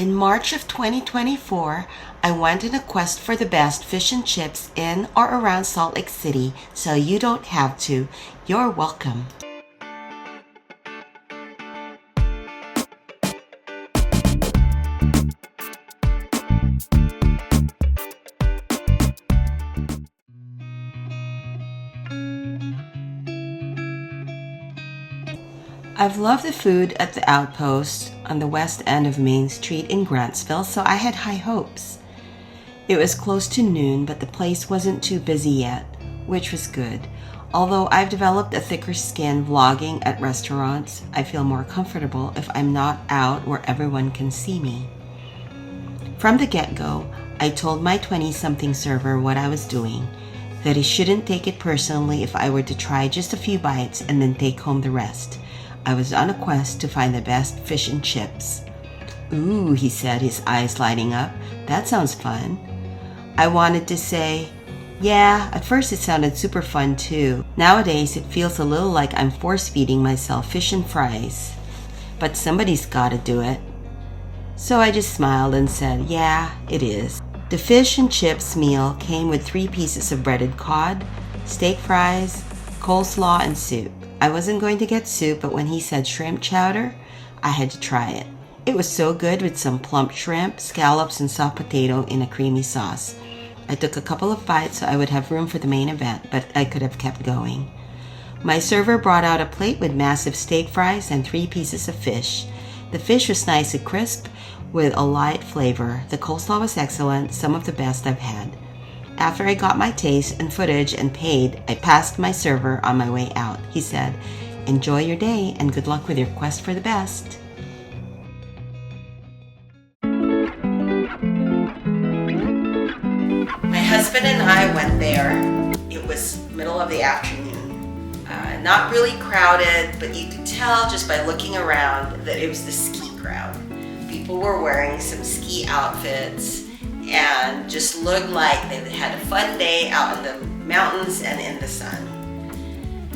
In March of 2024, I went on a quest for the best fish and chips in or around Salt Lake City, so you don't have to. You're welcome. I've loved the food at the Outpost on the west end of Main Street in Grantsville, so I had high hopes. It was close to noon, but the place wasn't too busy yet, which was good. Although I've developed a thicker skin vlogging at restaurants, I feel more comfortable if I'm not out where everyone can see me. From the get-go, I told my 20-something server what I was doing, that he shouldn't take it personally if I were to try just a few bites and then take home the rest. I was on a quest to find the best fish and chips. Ooh, he said, his eyes lighting up. That sounds fun. I wanted to say, yeah, at first it sounded super fun too. Nowadays it feels a little like I'm force-feeding myself fish and fries. But somebody's gotta do it. So I just smiled and said, yeah, it is. The fish and chips meal came with 3 pieces of breaded cod, steak fries, coleslaw, and soup. I wasn't going to get soup, but when he said shrimp chowder, I had to try it. It was so good with some plump shrimp, scallops, and soft potato in a creamy sauce. I took a couple of bites so I would have room for the main event, but I could have kept going. My server brought out a plate with massive steak fries and 3 pieces of fish. The fish was nice and crisp with a light flavor. The coleslaw was excellent, some of the best I've had. After I got my taste and footage and paid, I passed my server on my way out. He said, enjoy your day and good luck with your quest for the best. My husband and I went there. It was middle of the afternoon. Not really crowded, but you could tell just by looking around that it was the ski crowd. People were wearing some ski outfits and just looked like they had a fun day out in the mountains and in the sun.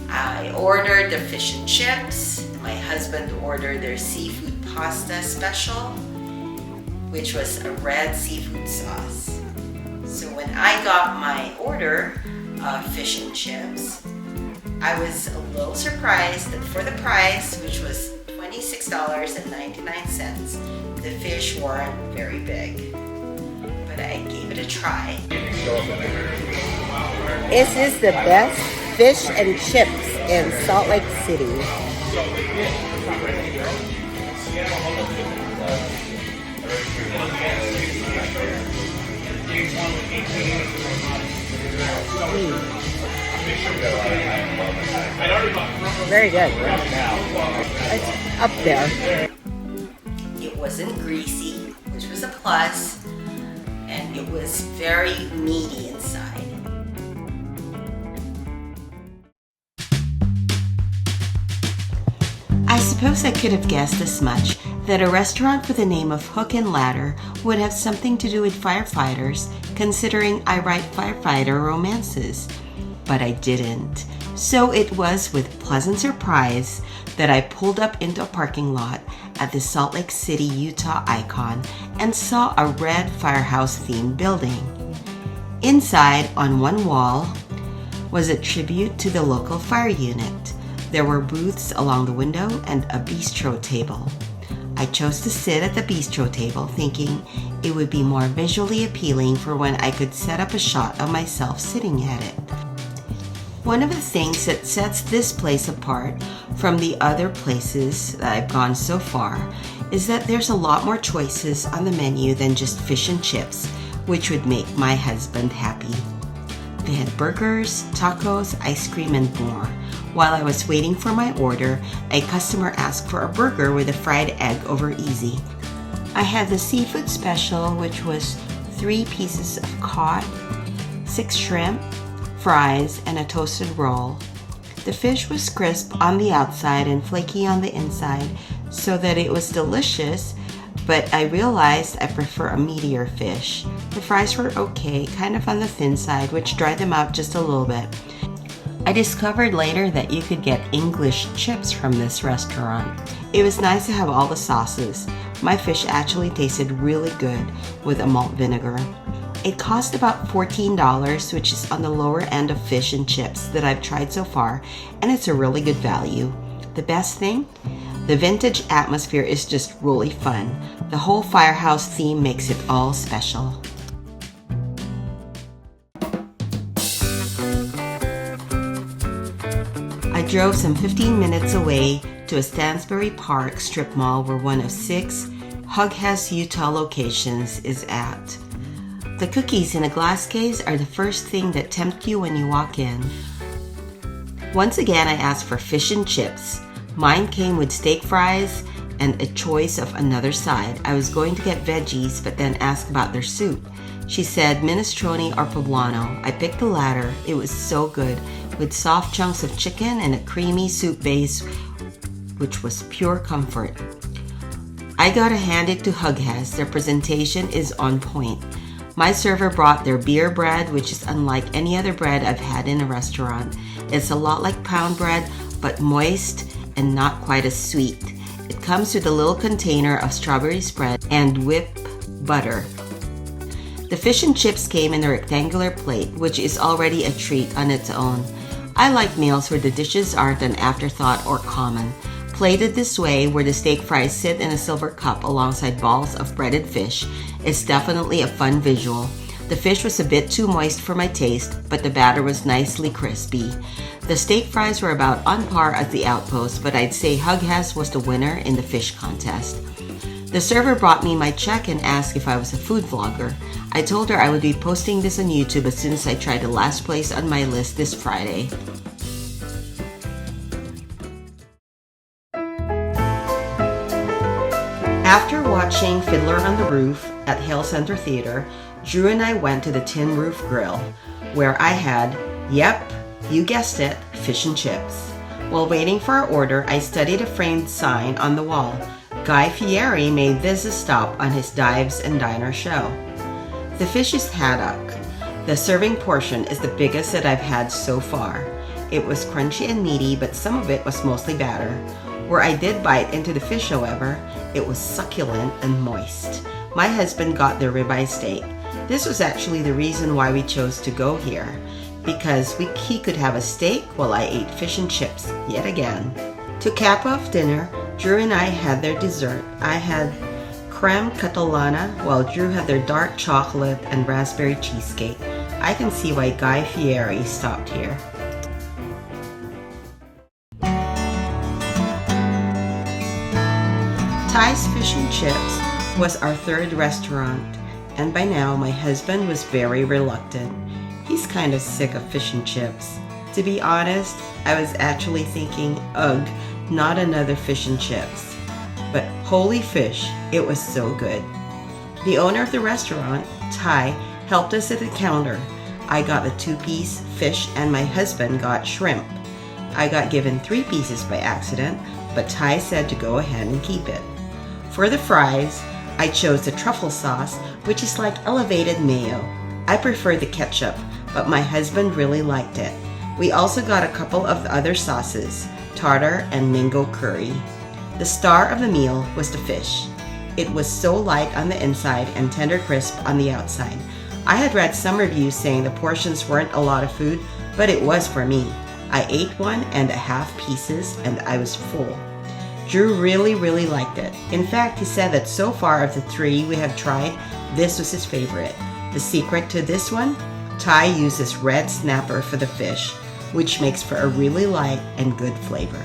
I ordered the fish and chips. My husband ordered their seafood pasta special, which was a red seafood sauce. So when I got my order of fish and chips, I was a little surprised that for the price, which was $26.99, the fish weren't very big. But I gave it a try. This is the best fish and chips in Salt Lake City. Very good. It's up there. It wasn't greasy, which was a plus. And it was very meaty inside. I suppose I could have guessed as much, that a restaurant with the name of Hook and Ladder would have something to do with firefighters, considering I write firefighter romances. But I didn't. So it was with pleasant surprise that I pulled up into a parking lot at the Salt Lake City, Utah icon and saw a red firehouse-themed building. Inside, on one wall, was a tribute to the local fire unit. There were booths along the window and a bistro table. I chose to sit at the bistro table, thinking it would be more visually appealing for when I could set up a shot of myself sitting at it. One of the things that sets this place apart from the other places that I've gone so far is that there's a lot more choices on the menu than just fish and chips, which would make my husband happy. They had burgers, tacos, ice cream, and more. While I was waiting for my order, a customer asked for a burger with a fried egg over easy. I had the seafood special, which was 3 pieces of cod, 6 shrimp, fries, and a toasted roll. The fish was crisp on the outside and flaky on the inside, so that it was delicious, but I realized I prefer a meatier fish. The fries were okay, kind of on the thin side, which dried them out just a little bit. I discovered later that you could get English chips from this restaurant. It was nice to have all the sauces. my fish actually tasted really good with a malt vinegar. It cost about $14, which is on the lower end of fish and chips that I've tried so far, and it's a really good value. The best thing? The vintage atmosphere is just really fun. The whole firehouse theme makes it all special. I drove some 15 minutes away to a Stansbury Park strip mall where one of 6 Hug Has Utah locations is at. The cookies in a glass case are the first thing that tempt you when you walk in. Once again, I asked for fish and chips. Mine came with steak fries and a choice of another side. I was going to get veggies, but then asked about their soup. She said minestrone or poblano. I picked the latter. It was so good, with soft chunks of chicken and a creamy soup base, which was pure comfort. I gotta hand it to Hug Has. Their presentation is on point. My server brought their beer bread, which is unlike any other bread I've had in a restaurant. It's a lot like pound bread, but moist and not quite as sweet. It comes with a little container of strawberry spread and whipped butter. The fish and chips came in a rectangular plate, which is already a treat on its own. I like meals where the dishes aren't an afterthought or common. Plated this way, where the steak fries sit in a silver cup alongside balls of breaded fish, is definitely a fun visual. The fish was a bit too moist for my taste, but the batter was nicely crispy. The steak fries were about on par at the Outpost, but I'd say Hug Has was the winner in the fish contest. The server brought me my check and asked if I was a food vlogger. I told her I would be posting this on YouTube as soon as I tried the last place on my list this Friday. After watching Fiddler on the Roof at Hill Center Theater, Drew and I went to the Tin Roof Grill, where I had, yep, you guessed it, fish and chips. While waiting for our order, I studied a framed sign on the wall. Guy Fieri made this a stop on his Dives and Diner show. The fish is haddock. The serving portion is the biggest that I've had so far. It was crunchy and meaty, but some of it was mostly batter. Where I did bite into the fish, however, it was succulent and moist. My husband got the ribeye steak. This was actually the reason why we chose to go here, because he could have a steak while I ate fish and chips yet again. To cap off dinner, Drew and I had their dessert. I had creme catalana, while Drew had their dark chocolate and raspberry cheesecake. I can see why Guy Fieri stopped here. Ty's Fish and Chips was our third restaurant, and by now my husband was very reluctant. He's kind of sick of fish and chips. To be honest, I was actually thinking, ugh, not another fish and chips. But holy fish, it was so good. The owner of the restaurant, Ty, helped us at the counter. I got a 2-piece fish and my husband got shrimp. I got given 3 pieces by accident, but Ty said to go ahead and keep it. For the fries, I chose the truffle sauce, which is like elevated mayo. I prefer the ketchup, but my husband really liked it. We also got a couple of the other sauces, tartar and mango curry. The star of the meal was the fish. It was so light on the inside and tender crisp on the outside. I had read some reviews saying the portions weren't a lot of food, but it was for me. I ate 1.5 pieces and I was full. Drew really liked it. In fact, he said that so far of the 3 we have tried, this was his favorite. The secret to this one? Ty uses red snapper for the fish, which makes for a really light and good flavor.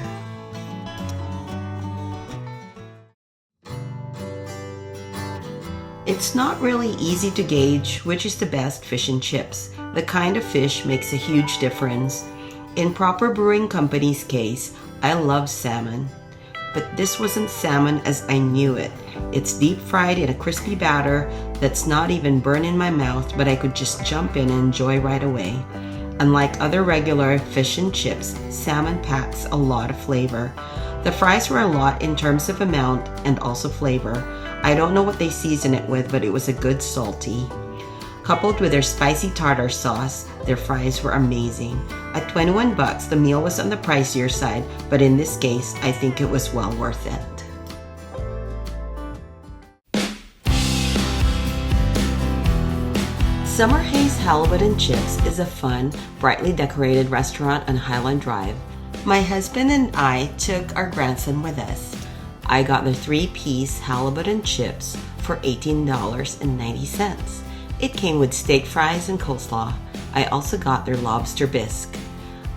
It's not really easy to gauge which is the best fish and chips. The kind of fish makes a huge difference. In Proper Brewing Company's case, I love salmon. But this wasn't salmon as I knew it. It's deep fried in a crispy batter that's not even burned in my mouth, but I could just jump in and enjoy right away. Unlike other regular fish and chips, salmon packs a lot of flavor. The fries were a lot in terms of amount and also flavor. I don't know what they season it with, but it was a good salty. Coupled with their spicy tartar sauce, their fries were amazing. At $21, the meal was on the pricier side, but in this case, I think it was well worth it. Summer Hayes Halibut and Chips is a fun, brightly decorated restaurant on Highland Drive. My husband and I took our grandson with us. I got the 3-piece halibut and chips for $18.90. It came with steak fries and coleslaw. I also got their lobster bisque.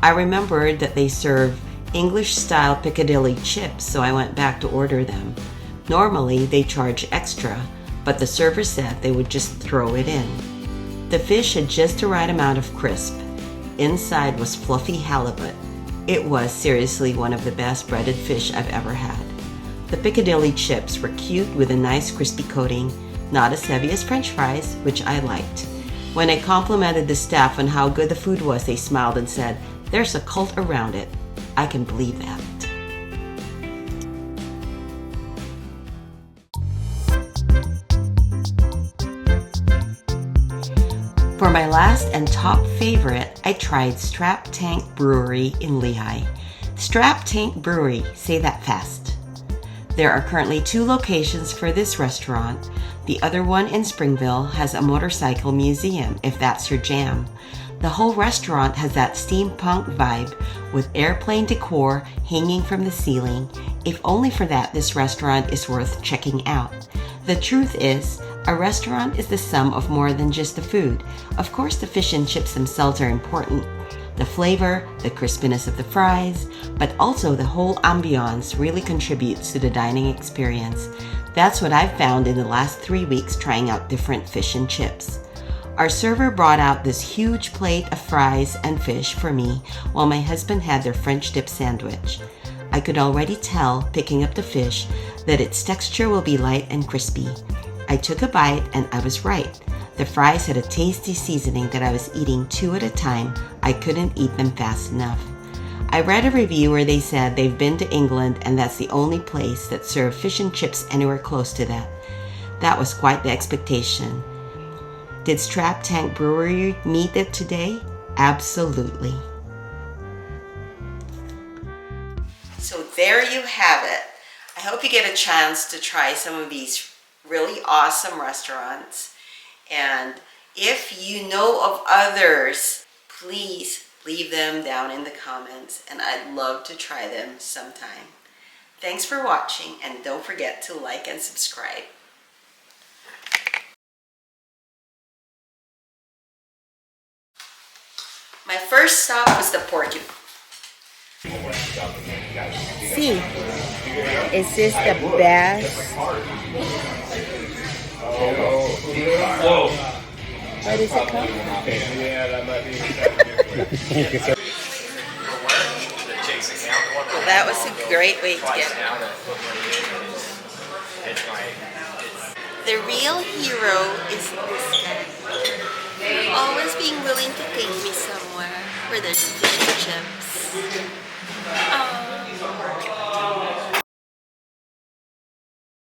I remembered that they serve English-style Piccadilly chips, so I went back to order them. Normally, they charge extra, but the server said they would just throw it in. The fish had just the right amount of crisp. Inside was fluffy halibut. It was seriously one of the best breaded fish I've ever had. The Piccadilly chips were cute with a nice crispy coating, not as heavy as French fries, which I liked. When I complimented the staff on how good the food was, they smiled and said, "There's a cult around it." I can believe that. For my last and top favorite, I tried Strap Tank Brewery in Lehigh. Strap Tank Brewery, say that fast. There are currently 2 locations for this restaurant. The other one in Springville has a motorcycle museum, if that's your jam. The whole restaurant has that steampunk vibe with airplane decor hanging from the ceiling. If only for that, this restaurant is worth checking out. The truth is, a restaurant is the sum of more than just the food. Of course, the fish and chips themselves are important. The flavor, the crispiness of the fries, but also the whole ambiance really contributes to the dining experience. That's what I've found in the last 3 weeks trying out different fish and chips. Our server brought out this huge plate of fries and fish for me while my husband had their French dip sandwich. I could already tell, picking up the fish, that its texture will be light and crispy. I took a bite and I was right. The fries had a tasty seasoning that I was eating 2 at a time. I couldn't eat them fast enough. I read a review where they said they've been to England and that's the only place that served fish and chips anywhere close to that. That was quite the expectation. Did Strap Tank Brewery meet it today? Absolutely. So there you have it. I hope you get a chance to try some of these really awesome restaurants. And if you know of others, please leave them down in the comments and I'd love to try them sometime. Thanks for watching and don't forget to like and subscribe. My first stop was the Porcupine. See, is this the best? What is it called? Well, that was a great way to get it. The real hero is this guy. Always being willing to take me somewhere where there's fish and chips.